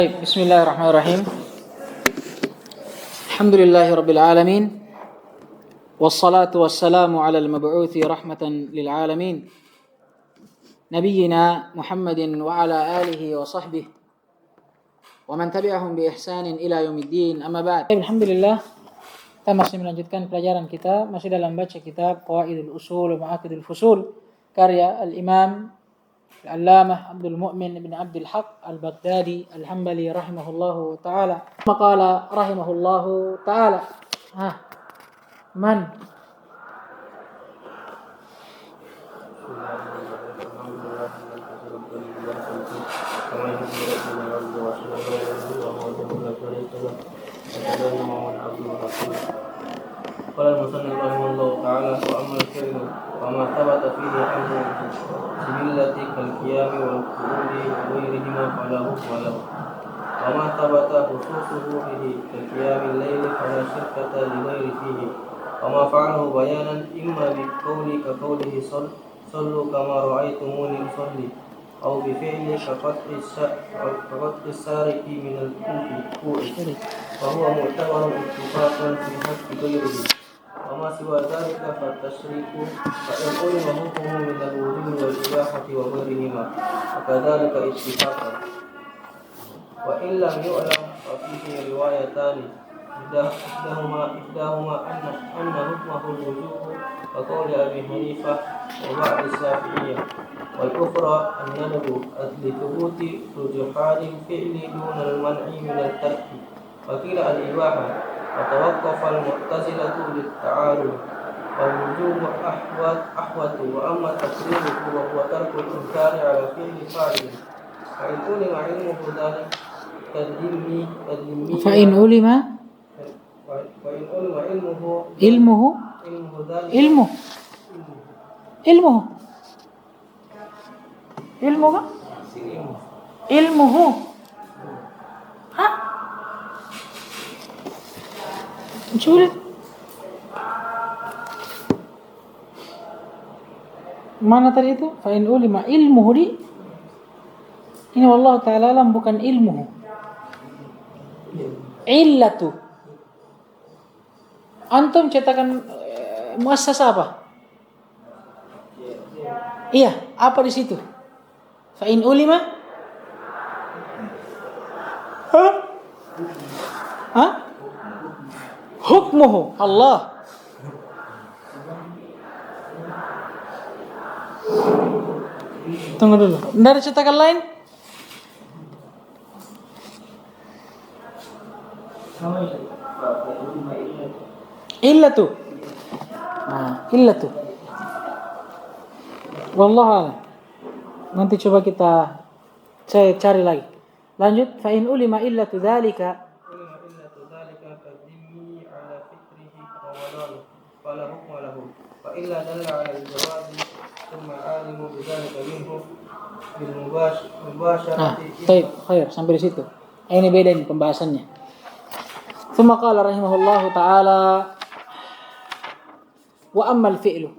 Bismillahirrahmanirrahim. Alhamdulillahirabbil alamin. Wassalatu wassalamu ala al-mab'uthi rahmatan lil alamin. Nabiyyina Muhammadin wa ala alihi wa sahbihi wa man tabi'ahum bi ihsanin ila yaumiddin. Amma ba'd. Alhamdulillah, kita masih melanjutkan pelajaran kita, masih dalam baca kitab Qawaidul Ushul wa Ma'aqidul Fusul karya Al-Imam Al-Allamah Abdul Mu'min bin Abdul Haq Al-Baghdadi Al-Hambali rahimahullahu ta'ala. Maqala rahimahullahu ta'ala. Man? قال المصنف رحمه الله تعالى: وأما الفعل وما ثبت فيه عنه بملة كالقيام والقعود وغيرهما فلا حكم له، وما ثبت خصوصه به كقيام الليل فلا شركة لغير فيه، وما فعله بيانا إما كقوله صلوا كما رأيتموني أصلي، أو بفعل كقطع السارق من الكوع، فهو معتبر اتفاقا في حق غيره. وما سوى ذلك فالتشريك فإن علم حكمه من الوجوب والإباحة وغيرهما وكذلك اتفاقا، وإن لم يعلم ففيه روايتان، إحداهما أن حكمه الوجوب كقول أبي حنيفة وبعض الشافعية، والأخرى الندب لثبوت رجحان الفعل دون المنع من الترك، وقيل الإباحة، وتوقف المعتزلة للتعارض، والوجوب أحوط، وأما تكريره وهو ترك الإنكار على فعل فاعل، فإن علم علمه ذلك كالذمي فإن علم علمه ذلك ilmuhu. Sulit. Mana tadi itu? Fa in ulima ilmuhu di. Ini wallahu ta'ala alam, bukan ilmuhu. Illatu. Antum cetakan muassasah apa? Iya, apa di situ? Fa in ulima? Hukmuhu Allah. Tunggu dulu. Dari cetakan lain? Illatu. Illatu. Wallahu a'lam. Nanti coba kita cari lagi. Lanjut. Fa in ulima illatu dzalika فلا حكم له، وإلا دل على الجواز ثم العالم بذلك منه بالمباشرة. Baik, khair, sampai di situ. Ini beda nih pembahasannya. Tsumma qala rahimahullahu taala wa ammal fi'lu.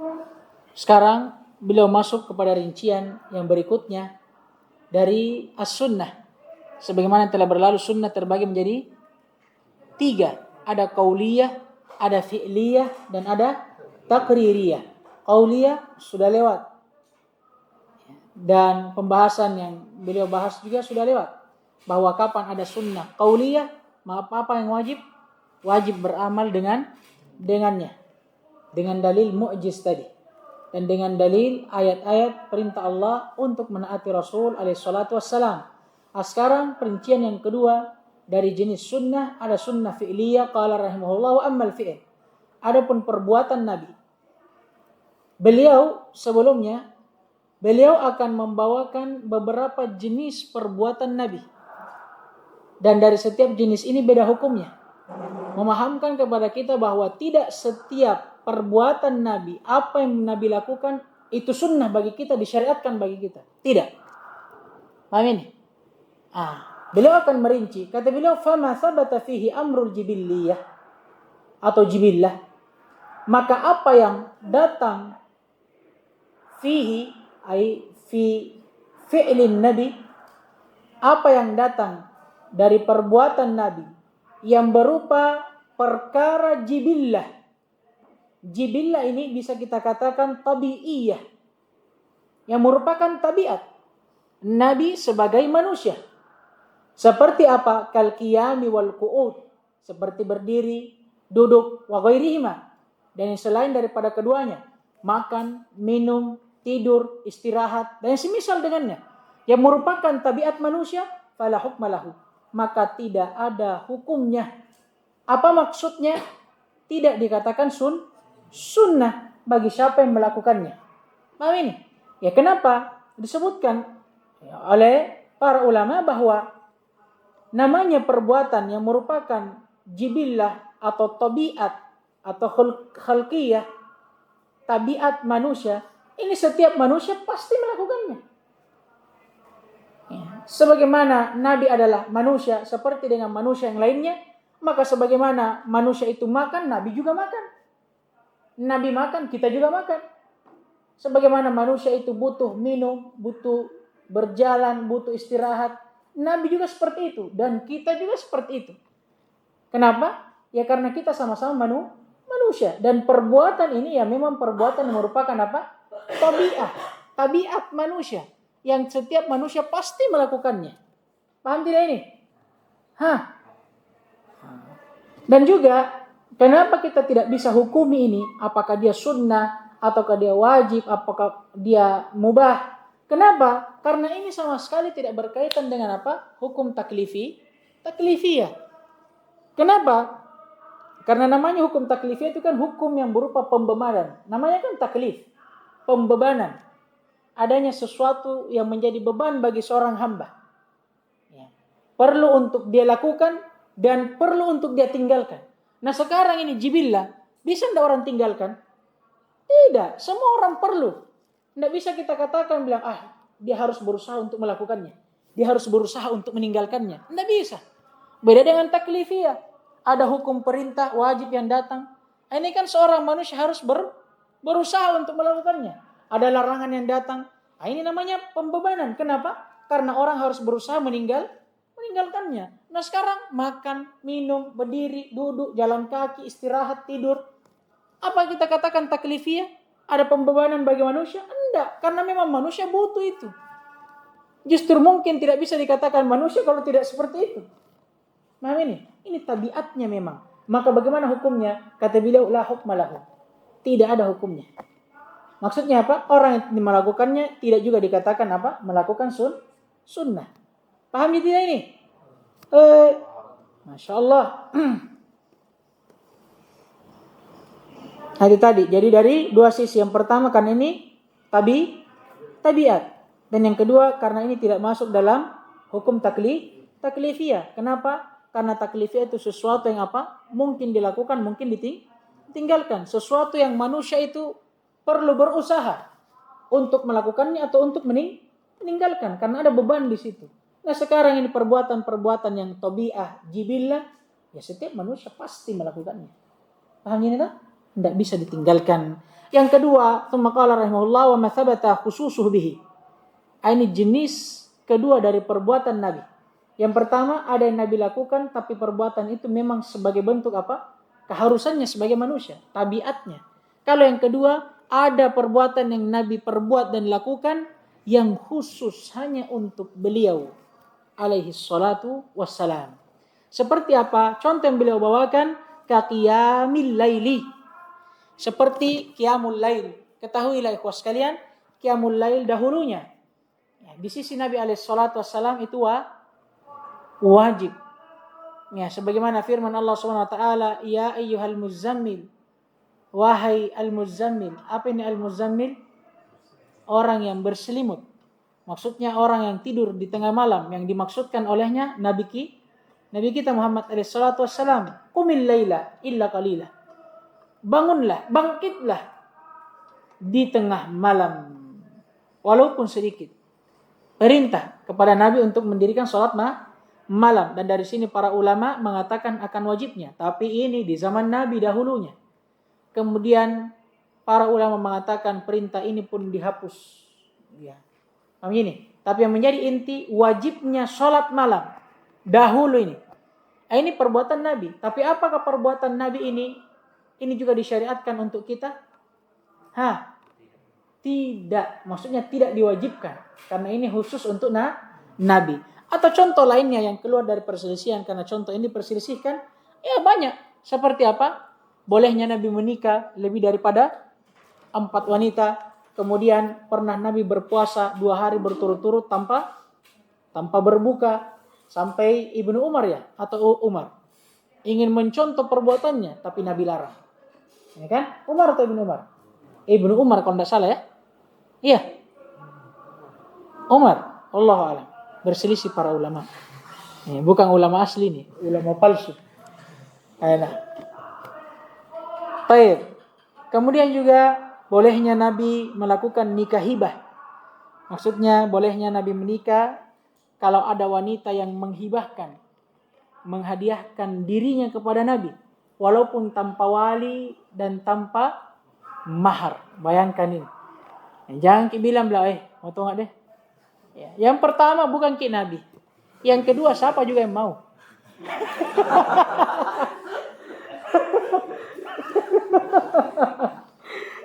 Sekarang beliau masuk kepada rincian yang berikutnya dari as-sunnah. Sebagaimana telah berlalu, sunnah terbagi menjadi 3. Ada qauliyah, ada fi'liyah, dan ada takririyah. Qauliyah sudah lewat, dan pembahasan yang beliau bahas juga sudah lewat, bahwa kapan ada sunnah qauliyah, apa yang wajib? Wajib beramal dengannya, dengan dalil mu'jiz tadi, dan dengan dalil ayat-ayat perintah Allah untuk menaati Rasul alaihi salatu wassalam. Sekarang perincian yang kedua dari jenis sunnah, ada sunnah fi'liyah. Qala rahimahullah wa ammal fi'l. Adapun perbuatan Nabi. Sebelumnya beliau akan membawakan beberapa jenis perbuatan Nabi. Dan dari setiap jenis ini beda hukumnya. Memahamkan kepada kita bahwa tidak setiap perbuatan Nabi, apa yang Nabi lakukan itu sunnah bagi kita, disyariatkan bagi kita. Tidak. Paham ini? Beliau akan merinci. Kata beliau, fama sabata fihi amrul jibilliyah atau jibillah, maka apa yang datang fihi ay fi fi'lin nabi, apa yang datang dari perbuatan Nabi yang berupa perkara jibillah. Jibillah ini bisa kita katakan tabi'iyah, yang merupakan tabiat Nabi sebagai manusia. Seperti apa? Kal qiyami wal qu'ud, seperti berdiri, duduk, wa ghairihima, dan yang selain daripada keduanya, makan, minum, tidur, istirahat, dan yang semisal dengannya, yang merupakan tabiat manusia, fala hukma lahu, maka tidak ada hukumnya. Apa maksudnya? Tidak dikatakan sunnah bagi siapa yang melakukannya. Paham ini? Ya, kenapa disebutkan oleh para ulama bahwa namanya perbuatan yang merupakan jibillah atau tabiat atau khalqiyah, tabiat manusia, ini setiap manusia pasti melakukannya. Ya. Sebagaimana Nabi adalah manusia seperti dengan manusia yang lainnya, maka sebagaimana manusia itu makan, Nabi juga makan. Nabi makan, kita juga makan. Sebagaimana manusia itu butuh minum, butuh berjalan, butuh istirahat, Nabi juga seperti itu, dan kita juga seperti itu. Kenapa? Ya karena kita sama-sama manusia, dan perbuatan ini ya memang perbuatan yang merupakan apa? Tabiat manusia yang setiap manusia pasti melakukannya. Paham tidak ini? Dan juga kenapa kita tidak bisa hukumi ini apakah dia sunnah ataukah dia wajib, apakah dia mubah? Kenapa? Karena ini sama sekali tidak berkaitan dengan apa? Hukum taklifiyah. Kenapa? Karena namanya hukum taklifiyah itu kan hukum yang berupa pembebanan. Namanya kan taklif, pembebanan. Adanya sesuatu yang menjadi beban bagi seorang hamba. Ya. Perlu untuk dia lakukan dan perlu untuk dia tinggalkan. Nah sekarang ini jibillah, bisa tidak orang tinggalkan? Tidak, semua orang perlu. Tidak bisa kita katakan bilang, dia harus berusaha untuk melakukannya, dia harus berusaha untuk meninggalkannya. Tidak bisa. Beda dengan taklifiyah, ada hukum perintah wajib yang datang. Ini kan seorang manusia harus berusaha untuk melakukannya. Ada larangan yang datang. Ini namanya pembebanan. Kenapa? Karena orang harus berusaha meninggalkannya. Nah sekarang makan, minum, berdiri, duduk, jalan kaki, istirahat, tidur. Apa kita katakan taklifiyah? Ada pembebanan bagi manusia? Enggak, karena memang manusia butuh itu. Justru mungkin tidak bisa dikatakan manusia kalau tidak seperti itu. Paham ini? Ini tabiatnya memang. Maka bagaimana hukumnya? Kata beliau, la hukma lahu. Tidak ada hukumnya. Maksudnya apa? Orang yang melakukannya tidak juga dikatakan apa? Melakukan sunnah. Paham tidak ini? Masya Allah. Itu tadi. Jadi dari dua sisi. Yang pertama karena ini tabiat. Dan yang kedua karena ini tidak masuk dalam hukum taklifiyah. Kenapa? Karena taklifiyah itu sesuatu yang apa? Mungkin dilakukan, mungkin ditinggalkan. Sesuatu yang manusia itu perlu berusaha untuk melakukannya atau untuk meninggalkan. Karena ada beban di situ. Nah sekarang ini perbuatan-perbuatan yang tabi'ah, jibillah, ya setiap manusia pasti melakukannya. Paham ini tak? Tidak bisa ditinggalkan. Yang kedua, tsumma qala rahimahullah wa ma thabata khususuhu bihi. Ini jenis kedua dari perbuatan Nabi. Yang pertama ada yang Nabi lakukan tapi perbuatan itu memang sebagai bentuk apa? Keharusannya sebagai manusia, tabiatnya. Kalau yang kedua ada perbuatan yang Nabi perbuat dan lakukan yang khusus hanya untuk beliau alaihi salatu wassalam. Seperti apa? Contoh yang beliau bawakan ka qiyamil laili. Seperti qiyamul lail. Ketahuilah ikhwas sekalian, qiyamul lail dahulunya ya, di sisi Nabi alaihi salatu wassalam itu wajib. Ya, sebagaimana firman Allah Subhanahu wa taala, ya ayyuhal muzammil, wahai al-muzammil. Apa ini al-muzammil? Orang yang berselimut. Maksudnya orang yang tidur di tengah malam, yang dimaksudkan olehnya Nabi kita Muhammad alaihi salatu wassalam. Qumil laila illa qalila. Bangunlah, bangkitlah di tengah malam walaupun sedikit. Perintah kepada Nabi untuk mendirikan salat malam, dan dari sini para ulama mengatakan akan wajibnya, tapi ini di zaman Nabi dahulunya. Kemudian para ulama mengatakan perintah ini pun dihapus. Ya. Ini. Tapi yang menjadi inti wajibnya salat malam. dahulu ini. Ini perbuatan Nabi. Tapi apakah perbuatan Nabi ini juga disyariatkan untuk kita? Tidak. Maksudnya tidak diwajibkan. Karena ini khusus untuk Nabi. Atau contoh lainnya yang keluar dari perselisihan. Karena contoh ini diperselisihkan. Ya banyak. Seperti apa? Bolehnya Nabi menikah lebih daripada 4 wanita. Kemudian pernah Nabi berpuasa 2 hari berturut-turut tanpa berbuka. Sampai Ibnu Umar atau Umar ingin mencontoh perbuatannya, tapi Nabi larang. Ya kan? Umar atau Ibnu Umar? Ibnu Umar kalau tidak salah ya. Iya. Umar, Allahu a'lam. Berselisih para ulama. Bukan ulama asli nih, ulama palsu. Nah. Baik. Kemudian juga bolehnya Nabi melakukan nikah hibah. Maksudnya bolehnya Nabi menikah kalau ada wanita yang menghadiahkan dirinya kepada Nabi, walaupun tanpa wali dan tanpa mahar. Bayangkan ini. Jangan bilang mau tahu nggak deh? Ya. Yang pertama bukan Nabi. Yang kedua siapa juga yang mau?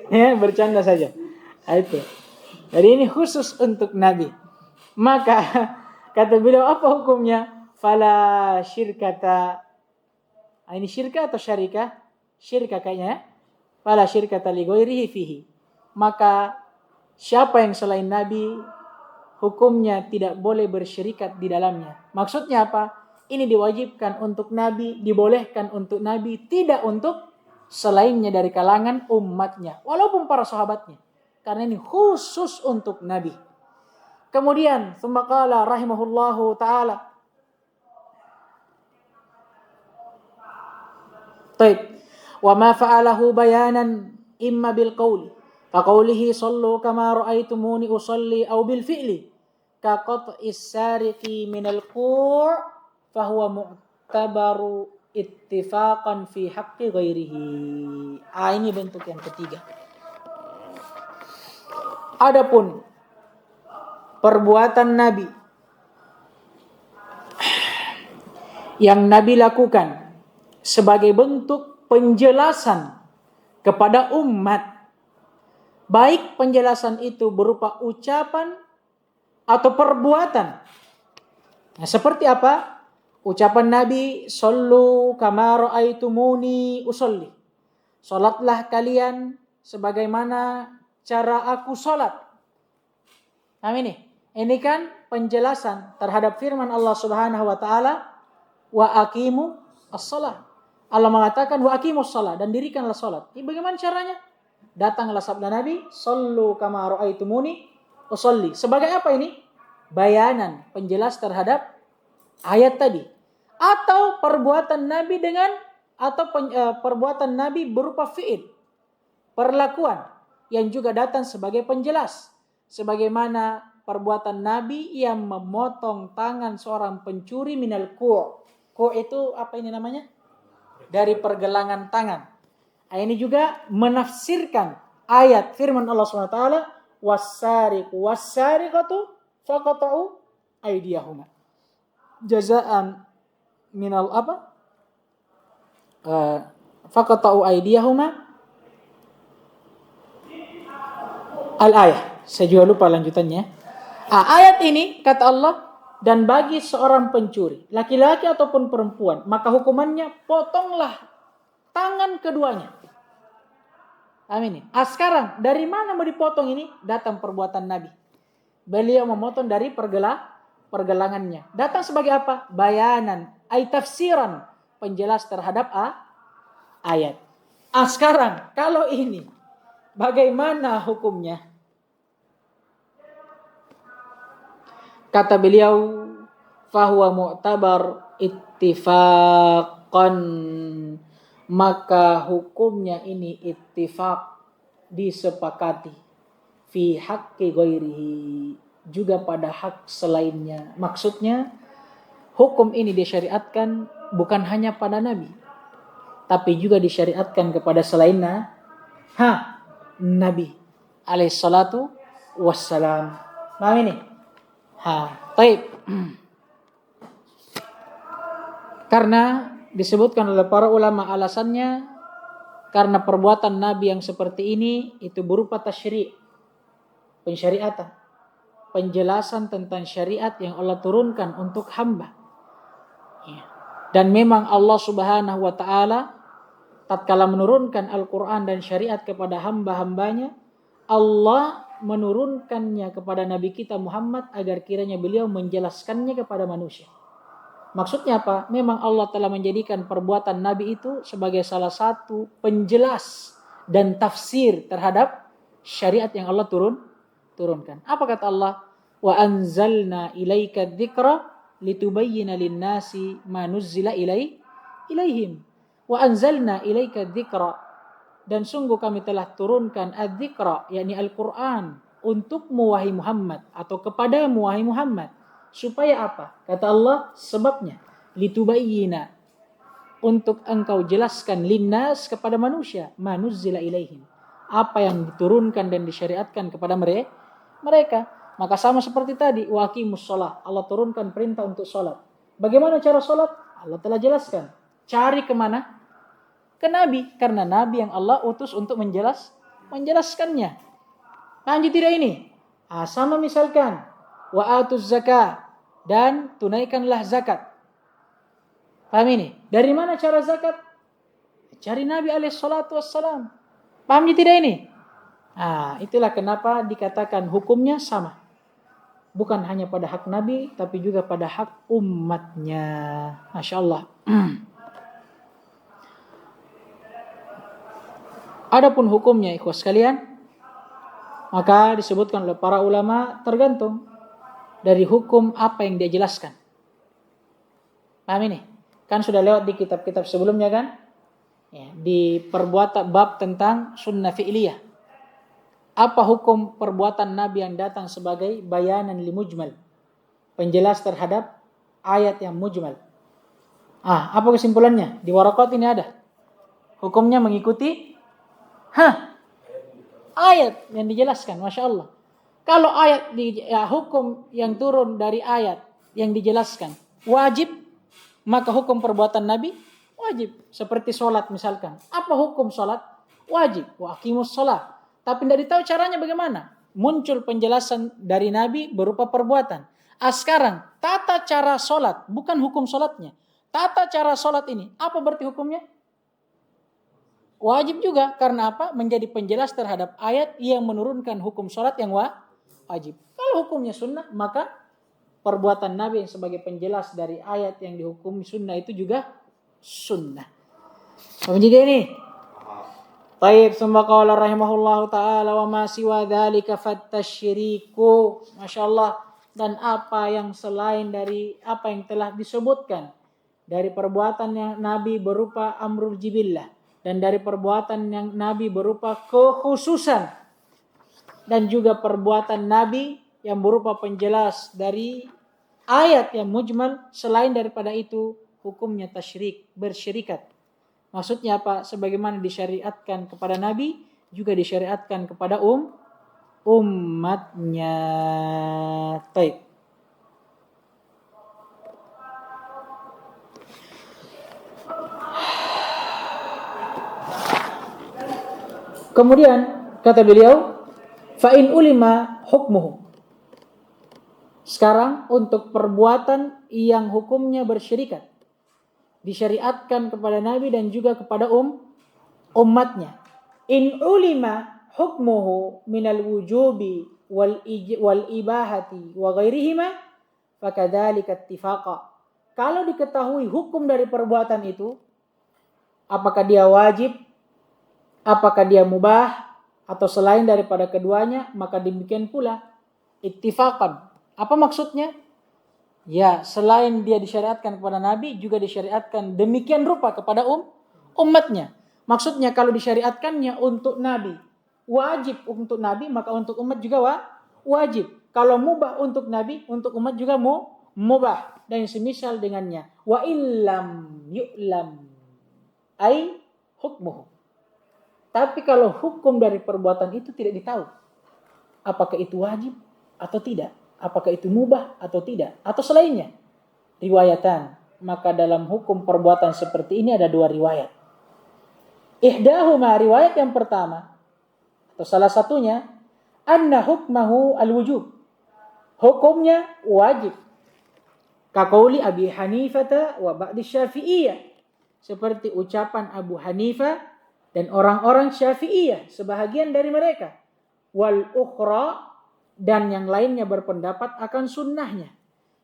Ya, bercanda saja. Itu. Jadi ini khusus untuk Nabi. Maka kata beliau apa hukumnya? Fala syirkata. Ini syirka atau syarikah? Syirka kayaknya ya. Fala syirkata li ghairihi fihi. Maka siapa yang selain Nabi hukumnya tidak boleh bersyirikat di dalamnya. Maksudnya apa? Ini diwajibkan untuk Nabi, dibolehkan untuk Nabi, tidak untuk selainnya dari kalangan umatnya, walaupun para sahabatnya. Karena ini khusus untuk Nabi. Kemudian tsumma qala rahimahullahu taala. Baik. Wa ma fa'alahu bayanan imma bil qawli. Fa qawlihi sallu kama ra'aitumuni usalli aw bil fi'li. Ka qat'is sariqi minal qur' fa huwa mu'tabaru ittifaqan fi haqqi ghairihi. Ini bentuk yang ketiga. Adapun perbuatan Nabi yang Nabi lakukan sebagai bentuk penjelasan kepada umat, baik penjelasan itu berupa ucapan atau perbuatan. Nah, seperti apa? Ucapan Nabi, "Shallu kama ra'aitumuni usolli." Salatlah kalian sebagaimana cara aku salat. Nah ini kan penjelasan terhadap firman Allah Subhanahu wa taala, "Wa aqimu as-shalah." Allah mengatakan wa aqimus shalah, dan dirikanlah salat. Ini bagaimana caranya? Datanglah sabda Nabi, "Shallu kama ra'aitumuni usolli." Sebagai apa ini? Bayanan, penjelas terhadap ayat tadi. Atau perbuatan Nabi perbuatan Nabi berupa fi'il, perlakuan yang juga datang sebagai penjelas. Sebagaimana perbuatan Nabi yang memotong tangan seorang pencuri minal qur'. Qur' itu apa ini namanya? Dari pergelangan tangan. Ini juga menafsirkan ayat firman Allah SWT, "Was-sariqu was-sariqatu faqata'u aydiyahuma." Jazaan minal apa? Faqata'u aydiyahuma. Al-ayah. Saya juga lupa lanjutannya. Ayat ini kata Allah, dan bagi seorang pencuri, laki-laki ataupun perempuan, maka hukumannya potonglah tangan keduanya. Amin. Sekarang dari mana mau dipotong ini? Datang perbuatan Nabi. Beliau memotong dari pergelangannya. Datang sebagai apa? Bayanan, tafsiran, penjelas terhadap ayat. Sekarang kalau ini bagaimana hukumnya? Kata beliau, fahuwa mu'tabar ittifaqan, maka hukumnya ini ittifaq, disepakati, fi haqqi ghairihi, juga pada hak selainnya. Maksudnya hukum ini disyariatkan bukan hanya pada Nabi, tapi juga disyariatkan kepada selainnya, Nabi alaihi salatu wassalam. Paham ini? Baik. Karena disebutkan oleh para ulama alasannya karena perbuatan Nabi yang seperti ini itu berupa tasyri', pensyariatan, penjelasan tentang syariat yang Allah turunkan untuk hamba. Dan memang Allah Subhanahu wa taala tatkala menurunkan Al-Qur'an dan syariat kepada hamba-hambanya, Allah menurunkannya kepada Nabi kita Muhammad agar kiranya beliau menjelaskannya kepada manusia. Maksudnya apa? Memang Allah telah menjadikan perbuatan Nabi itu sebagai salah satu penjelas dan tafsir terhadap syariat yang Allah turunkan. Apa kata Allah? Wa anzalna ilaika dzikra litubayyana lin-nasi ma nuzzila ilaihim. Wa anzalna ilaika dzikra, dan sungguh kami telah turunkan adzikra, yakni Al-Qur'an, untukmu wahai Muhammad atau kepadamu wahai Muhammad. Supaya apa? Kata Allah, sebabnya litubayyina, untuk engkau jelaskan linnas, kepada manusia, manuzzila ilaihim, apa yang diturunkan dan disyariatkan kepada mereka. Maka sama seperti tadi, waqimus shalah, Allah turunkan perintah untuk salat. Bagaimana cara salat? Allah telah jelaskan. Cari kemana? Ke Nabi, karena Nabi yang Allah utus untuk menjelaskannya. Paham tidak ini? Sama misalkan wa atuz zakah, dan tunaikanlah zakat. Paham ini? Dari mana cara zakat? Cari Nabi alaihissalatu wassalam. Paham tidak ini? Itulah kenapa dikatakan hukumnya sama. Bukan hanya pada hak Nabi, tapi juga pada hak umatnya. Masya Allah. Adapun hukumnya ikhwas sekalian, maka disebutkan oleh para ulama tergantung dari hukum apa yang dia jelaskan. Paham ini? Kan sudah lewat di kitab-kitab sebelumnya kan? Ya, di perbuatan bab tentang sunnah fi'liyah. Apa hukum perbuatan Nabi yang datang sebagai bayanan li mujmal, penjelas terhadap ayat yang mujmal. Apa kesimpulannya? Di Waraqat ini ada. Hukumnya mengikuti ayat yang dijelaskan. Masya Allah. Kalau ayat hukum yang turun dari ayat yang dijelaskan wajib, maka hukum perbuatan Nabi wajib. Seperti sholat misalkan. Apa hukum sholat? Wajib. Wa aqimus sholat. Tapi tidak tahu caranya bagaimana. Muncul penjelasan dari Nabi berupa perbuatan. Sekarang tata cara sholat, bukan hukum sholatnya. Tata cara sholat ini, apa berarti hukumnya? Wajib juga. Karena apa? Menjadi penjelas terhadap ayat yang menurunkan hukum sholat yang wajib. Kalau hukumnya sunnah, maka perbuatan Nabi yang sebagai penjelas dari ayat yang dihukumi sunnah itu juga sunnah. Jadi ini. Taib, summa qala rahimahullahu ta'ala wa ma siwa dzalika fattasyriku. Masya Allah. Dan apa yang selain dari apa yang telah disebutkan dari perbuatan yang Nabi berupa amrul jibillah, dan dari perbuatan yang Nabi berupa kekhususan, dan juga perbuatan Nabi yang berupa penjelas dari ayat yang mujmal, selain daripada itu hukumnya tasyrik, bersyirikat. Maksudnya apa? Sebagaimana disyariatkan kepada Nabi, juga disyariatkan kepada umatnya. Taib. Kemudian kata beliau, fa in ulima hukmuhu. Sekarang untuk perbuatan yang hukumnya bersyirikat, disyariatkan kepada Nabi dan juga kepada umatnya. In ulima hukmuhu minal wujubi wal ibahati wa ghairihima fakadzalika ittifaqa. Kalau diketahui hukum dari perbuatan itu, apakah dia wajib, apakah dia mubah, atau selain daripada keduanya, maka demikian pula ittifaqan. Apa maksudnya? Ya, selain dia disyariatkan kepada Nabi, juga disyariatkan demikian rupa kepada umatnya. Maksudnya kalau disyariatkannya untuk Nabi, wajib untuk Nabi, maka untuk umat juga wajib. Kalau mubah untuk Nabi, untuk umat juga mubah. Dan semisal dengannya. Wa illam yu'lam ay hukmuhu. Tapi kalau hukum dari perbuatan itu tidak ditahu, apakah itu wajib atau tidak, apakah itu mubah atau tidak, atau selainnya. Riwayatan, maka dalam hukum perbuatan seperti ini ada 2 riwayat. Ihdahuma, riwayat yang pertama atau salah satunya, anna hukmahu al-wujub. Hukumnya wajib. Kaqauli Abi Hanifah wa ba'di Syafi'iyah. Seperti ucapan Abu Hanifah dan orang-orang Syafi'iyah, sebahagian dari mereka. Wal ukhra, dan yang lainnya berpendapat akan sunnahnya.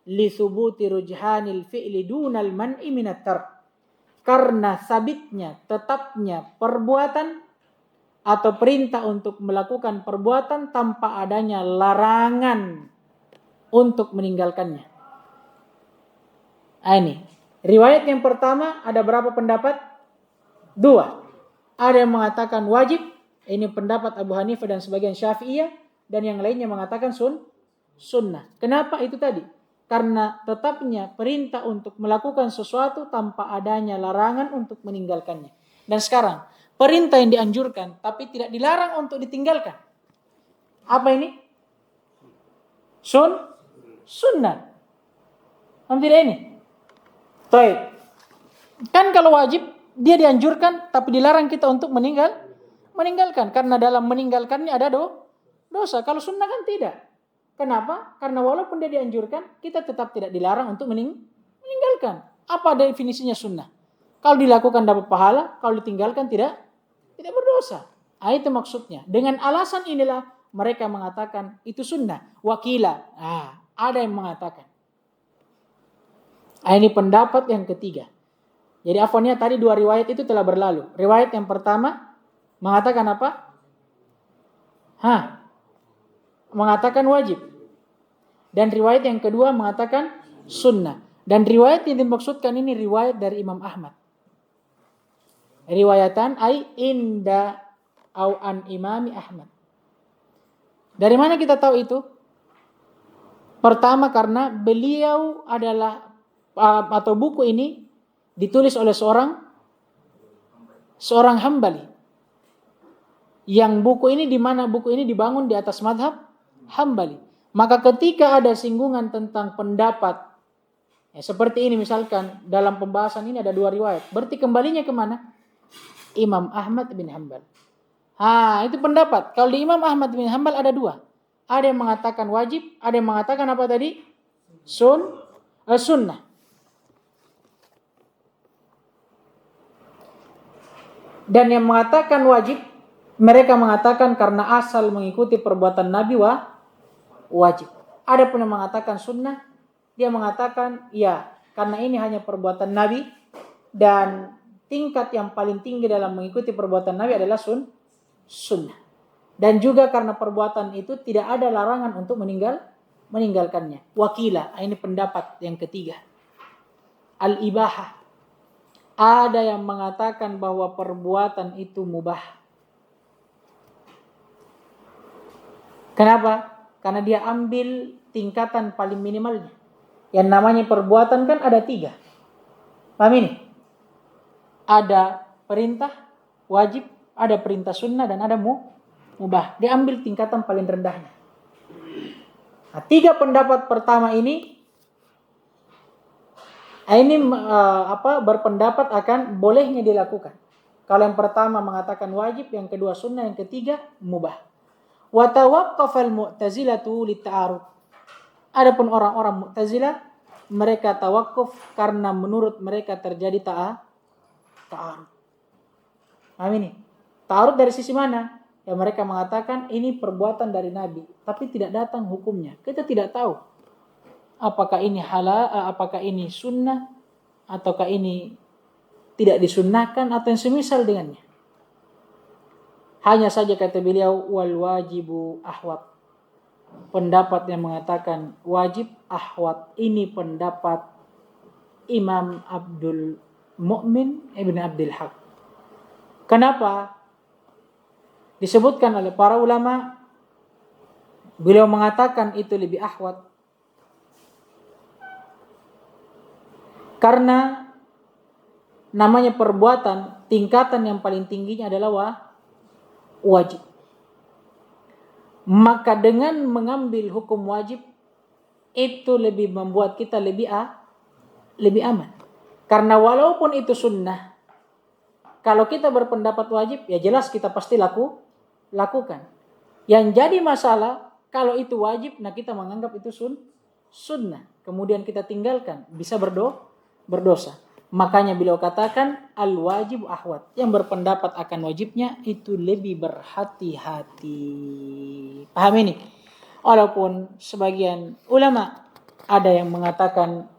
Li thubuti rujhanil fi'li dunal man'i minat tark. Karena sabitnya, tetapnya perbuatan atau perintah untuk melakukan perbuatan tanpa adanya larangan untuk meninggalkannya. Ini riwayat yang pertama ada berapa pendapat? 2. Ada yang mengatakan wajib, ini pendapat Abu Hanifah dan sebagian Syafi'iyah, dan yang lainnya mengatakan sunnah. Kenapa itu tadi? Karena tetapnya perintah untuk melakukan sesuatu tanpa adanya larangan untuk meninggalkannya. Dan sekarang perintah yang dianjurkan tapi tidak dilarang untuk ditinggalkan. Apa ini? Sunnah. Tidak ini. Baik. Kan kalau wajib dia dianjurkan tapi dilarang kita untuk meninggalkan, karena dalam meninggalkannya ada dosa. Kalau sunnah kan tidak. Kenapa? Karena walaupun dia dianjurkan, kita tetap tidak dilarang untuk meninggalkan. Apa definisinya sunnah? Kalau dilakukan dapat pahala, kalau ditinggalkan tidak berdosa. Itu maksudnya. Dengan alasan inilah mereka mengatakan itu sunnah. Wakila. Ada yang mengatakan. Ini pendapat yang ketiga. Jadi afonnya tadi 2 riwayat itu telah berlalu. Riwayat yang pertama mengatakan apa? Mengatakan wajib. Dan riwayat yang kedua mengatakan sunnah. Dan riwayat yang dimaksudkan ini riwayat dari Imam Ahmad. Riwayatan ay inda au an imami Ahmad. Dari mana kita tahu itu? Pertama karena beliau adalah atau buku ini ditulis oleh seorang Hambali. Yang buku ini di mana buku ini dibangun di atas mazhab Hambali. Maka ketika ada singgungan tentang pendapat, seperti ini misalkan dalam pembahasan ini ada 2 riwayat, berarti kembalinya kemana? Imam Ahmad bin Hanbal. Itu pendapat. Kalau di Imam Ahmad bin Hanbal ada 2. Ada yang mengatakan wajib, ada yang mengatakan apa tadi? Sunnah. Dan yang mengatakan wajib, mereka mengatakan karena asal mengikuti perbuatan Nabi wajib. Ada pun yang mengatakan sunnah, dia mengatakan ya, karena ini hanya perbuatan Nabi dan tingkat yang paling tinggi dalam mengikuti perbuatan Nabi adalah sunnah. Dan juga karena perbuatan itu tidak ada larangan untuk meninggalkannya. Wakila, ini pendapat yang ketiga. Al-ibahah. Ada yang mengatakan bahwa perbuatan itu mubah. Kenapa? Karena dia ambil tingkatan paling minimalnya. Yang namanya perbuatan kan ada 3. Paham ini? Ada perintah wajib, ada perintah sunnah, dan ada mubah. Dia ambil tingkatan paling rendahnya. 3 pendapat pertama ini berpendapat akan bolehnya dilakukan. Kalau yang pertama mengatakan wajib, yang kedua sunnah, yang ketiga mubah. Wa tawaqqafa al-mu'tazilatu lit-ta'arud. Adapun orang-orang Mu'tazilah, mereka tawakuf karena menurut mereka terjadi ta'arud. Paham ini? Ta'arud dari sisi mana? Ya mereka mengatakan ini perbuatan dari Nabi, tapi tidak datang hukumnya. Kita tidak tahu apakah ini halal, apakah ini sunnah, ataukah ini tidak disunnahkan atau yang semisal dengannya. Hanya saja kata beliau wal wajibu ahwat. Pendapat yang mengatakan wajib ahwat ini pendapat Imam Abdul Mu'min Ibn Abdul Haq. Kenapa? Disebutkan oleh para ulama, beliau mengatakan itu lebih ahwat karena namanya perbuatan, tingkatan yang paling tingginya adalah wajib. Maka dengan mengambil hukum wajib itu lebih membuat kita lebih aman. Karena walaupun itu sunnah, kalau kita berpendapat wajib, ya jelas kita pasti lakukan. Yang jadi masalah, kalau itu wajib, nah kita menganggap itu sunnah. Kemudian kita tinggalkan, bisa berdosa. Makanya beliau katakan, al-wajib ahwat. Yang berpendapat akan wajibnya, itu lebih berhati-hati. Paham ini? Walaupun sebagian ulama ada yang mengatakan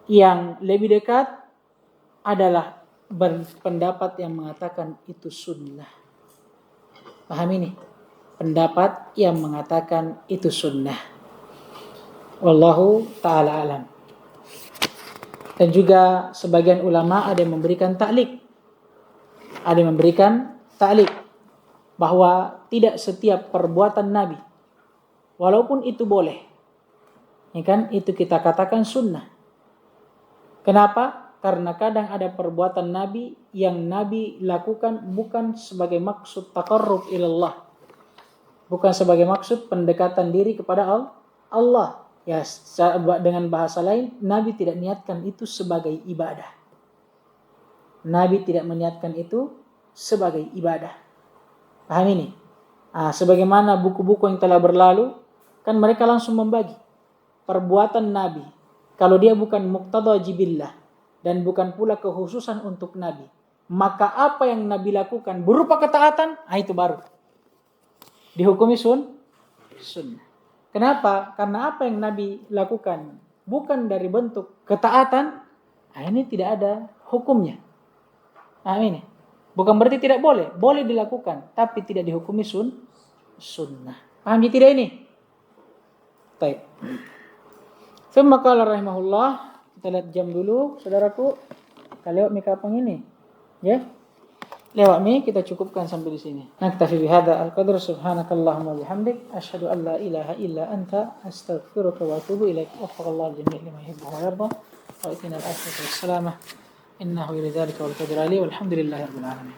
yang lebih dekat adalah berpendapat yang mengatakan itu sunnah. Paham ini? Pendapat yang mengatakan itu sunnah. Wallahu ta'ala alam. Dan juga sebagian ulama ada yang memberikan ta'liq. Ada yang memberikan ta'liq bahwa tidak setiap perbuatan Nabi, walaupun itu boleh, ya kan, itu kita katakan sunnah. Kenapa? Karena kadang ada perbuatan Nabi yang Nabi lakukan bukan sebagai maksud taqarrub ilallah, bukan sebagai maksud pendekatan diri kepada Allah. Ya, dengan bahasa lain, Nabi tidak niatkan itu sebagai ibadah. Nabi tidak meniatkan itu sebagai ibadah. Paham ini? Sebagaimana buku-buku yang telah berlalu, kan mereka langsung membagi perbuatan Nabi. Kalau dia bukan muqtada jibillah dan bukan pula kekhususan untuk Nabi, maka apa yang Nabi lakukan berupa ketaatan, itu baru dihukumi sunnah. Kenapa? Karena apa yang Nabi lakukan bukan dari bentuk ketaatan, ini tidak ada hukumnya. Ini bukan berarti tidak boleh, boleh dilakukan, tapi tidak dihukumi sunnah. Paham tidak ini? Baik. Thumma qala rahimahullah, kita lihat jam dulu, saudaraku. Kita lewat mikapang ini, ya. Lewat mi, kita cukupkan sampai di sini. Naktafi bihadza al-qadr, subhanakallahumma bihamdik, asyhadu an la ilaha illa anta, astaghfiruka wa atubu ilaik. Wafaqallahu jami' lima yuhibbu wa yarda. Wa itina al-afiyata was salamah. Innahu ila dzalika wal qadru ali, walhamdulillahi rabbil alamin.